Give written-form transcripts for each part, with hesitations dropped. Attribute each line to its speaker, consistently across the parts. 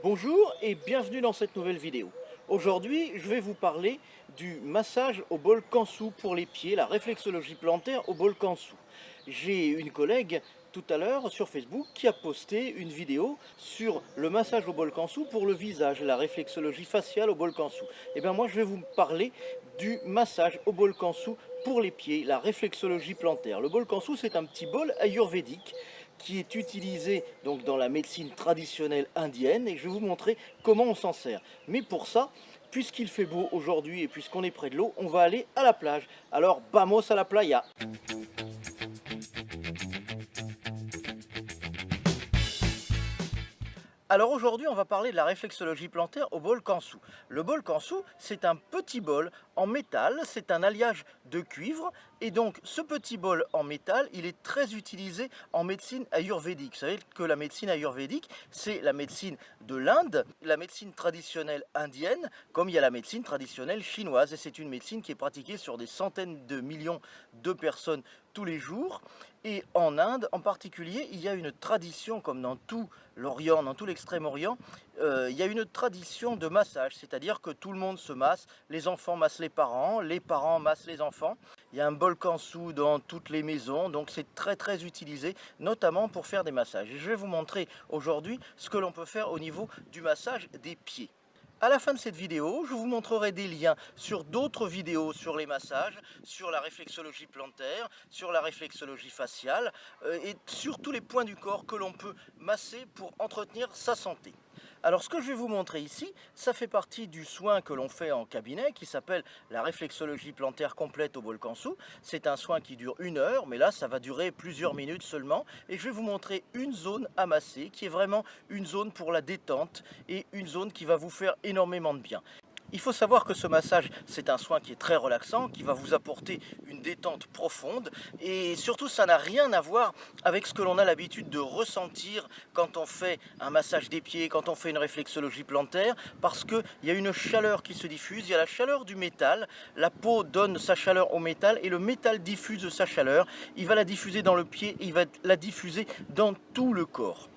Speaker 1: Bonjour et bienvenue dans cette nouvelle vidéo. Aujourd'hui, je vais vous parler du massage au bol Kansu pour les pieds, la réflexologie plantaire au bol Kansu. J'ai une collègue tout à l'heure sur Facebook qui a posté une vidéo sur le massage au bol Kansu pour le visage, la réflexologie faciale au bol Kansu. Et bien moi, je vais vous parler du massage au bol Kansu pour les pieds, la réflexologie plantaire. Le bol Kansu, c'est un petit bol ayurvédique qui est utilisé donc dans la médecine traditionnelle indienne et je vais vous montrer comment on s'en sert. Mais pour ça, puisqu'il fait beau aujourd'hui et puisqu'on est près de l'eau, on va aller à la plage. Alors, vamos à la playa! Alors aujourd'hui, on va parler de la réflexologie plantaire au bol Kansu. Le bol Kansu, c'est un petit bol en métal, c'est un alliage de cuivre, et donc ce petit bol en métal, il est très utilisé en médecine ayurvédique. Vous savez que la médecine ayurvédique, c'est la médecine de l'Inde, la médecine traditionnelle indienne, comme il y a la médecine traditionnelle chinoise, et c'est une médecine qui est pratiquée sur des centaines de millions de personnes tous les jours. Et en Inde, en particulier, il y a une tradition, comme dans tout l'Orient, dans tout l'Extrême-Orient, il y a une tradition de massage, c'est-à-dire que tout le monde se masse, les enfants massent les parents massent les enfants. Il y a un bol Kansu dans toutes les maisons, donc c'est très utilisé, notamment pour faire des massages. Et je vais vous montrer aujourd'hui ce que l'on peut faire au niveau du massage des pieds. À la fin de cette vidéo, je vous montrerai des liens sur d'autres vidéos sur les massages, sur la réflexologie plantaire, sur la réflexologie faciale et sur tous les points du corps que l'on peut masser pour entretenir sa santé. Alors ce que je vais vous montrer ici, ça fait partie du soin que l'on fait en cabinet qui s'appelle la réflexologie plantaire complète au bol Kansu. C'est un soin qui dure 1 heure, mais là ça va durer plusieurs minutes seulement. Et je vais vous montrer une zone à masser qui est vraiment une zone pour la détente et une zone qui va vous faire énormément de bien. Il faut savoir que ce massage, c'est un soin qui est très relaxant, qui va vous apporter une détente profonde et surtout ça n'a rien à voir avec ce que l'on a l'habitude de ressentir quand on fait un massage des pieds, quand on fait une réflexologie plantaire, parce qu'il y a une chaleur qui se diffuse, il y a la chaleur du métal, la peau donne sa chaleur au métal et le métal diffuse sa chaleur, il va la diffuser dans le pied et il va la diffuser dans tout le corps.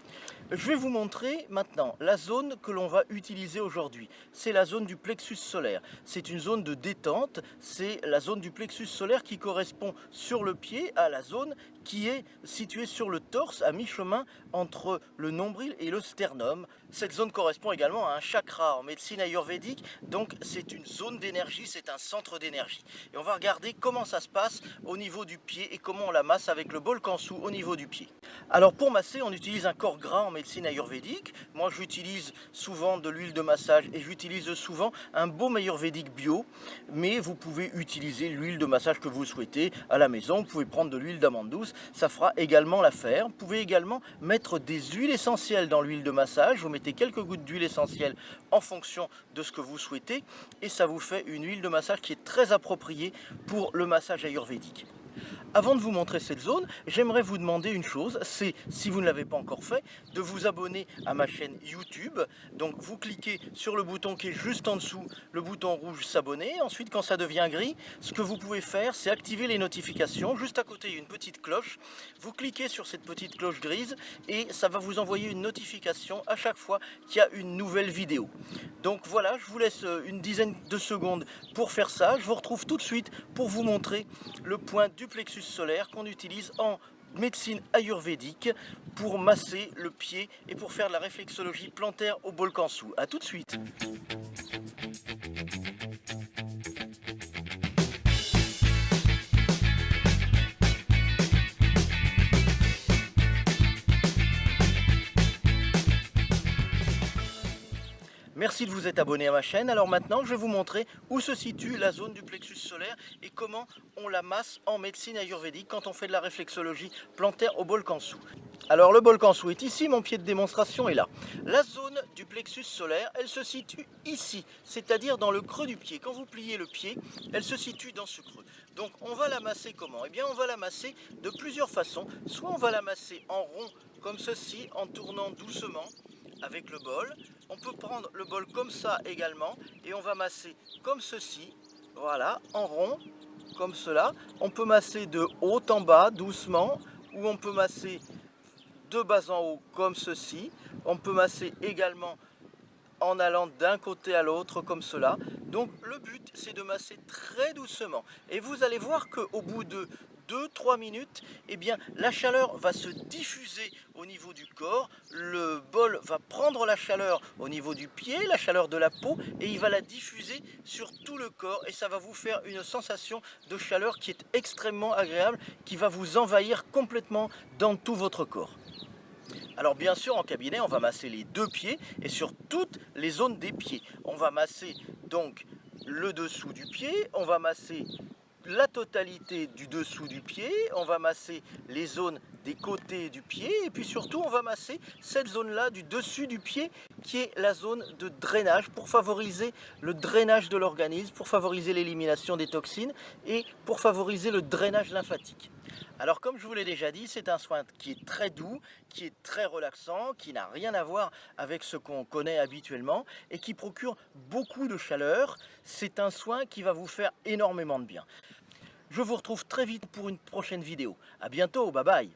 Speaker 1: Je vais vous montrer maintenant la zone que l'on va utiliser aujourd'hui. C'est la zone du plexus solaire. C'est une zone de détente, c'est la zone du plexus solaire qui correspond sur le pied à la zone qui est située sur le torse à mi-chemin entre le nombril et le sternum. Cette zone correspond également à un chakra en médecine ayurvédique, donc c'est une zone d'énergie, c'est un centre d'énergie. Et on va regarder comment ça se passe au niveau du pied et comment on la masse avec le bol Kansu au niveau du pied. Alors pour masser, on utilise un corps gras en médecine ayurvédique. Moi j'utilise souvent de l'huile de massage et j'utilise souvent un baume ayurvédique bio, mais vous pouvez utiliser l'huile de massage que vous souhaitez à la maison. Vous pouvez prendre de l'huile d'amande douce, ça fera également l'affaire. Vous pouvez également mettre des huiles essentielles dans l'huile de massage. Vous mettez quelques gouttes d'huile essentielle en fonction de ce que vous souhaitez et ça vous fait une huile de massage qui est très appropriée pour le massage ayurvédique. Avant de vous montrer cette zone, j'aimerais vous demander une chose, c'est, si vous ne l'avez pas encore fait, de vous abonner à ma chaîne YouTube. Donc vous cliquez sur le bouton qui est juste en dessous, le bouton rouge s'abonner. Ensuite, quand ça devient gris, ce que vous pouvez faire, c'est activer les notifications. Juste à côté, il y a une petite cloche. Vous cliquez sur cette petite cloche grise et ça va vous envoyer une notification à chaque fois qu'il y a une nouvelle vidéo. Donc voilà, je vous laisse une dizaine de secondes pour faire ça. Je vous retrouve tout de suite pour vous montrer le point du plexus solaire qu'on utilise en médecine ayurvédique pour masser le pied et pour faire de la réflexologie plantaire au bol Kansu. A tout de suite. Merci de vous être abonné à ma chaîne. Alors maintenant, je vais vous montrer où se situe la zone du plexus solaire et comment on la masse en médecine ayurvédique quand on fait de la réflexologie plantaire au bol Kansu. Alors le bol Kansu est ici, mon pied de démonstration est là. La zone du plexus solaire, elle se situe ici, c'est-à-dire dans le creux du pied. Quand vous pliez le pied, elle se situe dans ce creux. Donc on va la masser comment? Eh bien on va la masser de plusieurs façons. Soit on va la masser en rond comme ceci, en tournant doucement avec le bol. On peut prendre le bol comme ça également et on va masser comme ceci, voilà, en rond, comme cela. On peut masser de haut en bas, doucement, ou on peut masser de bas en haut, comme ceci. On peut masser également en allant d'un côté à l'autre comme cela. Donc le but c'est de masser très doucement et vous allez voir qu'au bout de 2-3 minutes, eh bien, la chaleur va se diffuser au niveau du corps, le bol va prendre la chaleur au niveau du pied, la chaleur de la peau, et il va la diffuser sur tout le corps et ça va vous faire une sensation de chaleur qui est extrêmement agréable, qui va vous envahir complètement dans tout votre corps. Alors bien sûr en cabinet on va masser les deux pieds et sur toutes les zones des pieds. On va masser donc le dessous du pied, on va masser la totalité du dessous du pied, on va masser les zones des côtés du pied et puis surtout on va masser cette zone là du dessus du pied qui est la zone de drainage pour favoriser le drainage de l'organisme, pour favoriser l'élimination des toxines et pour favoriser le drainage lymphatique. Alors comme je vous l'ai déjà dit, c'est un soin qui est très doux, qui est très relaxant, qui n'a rien à voir avec ce qu'on connaît habituellement et qui procure beaucoup de chaleur. C'est un soin qui va vous faire énormément de bien. Je vous retrouve très vite pour une prochaine vidéo. A bientôt, bye bye.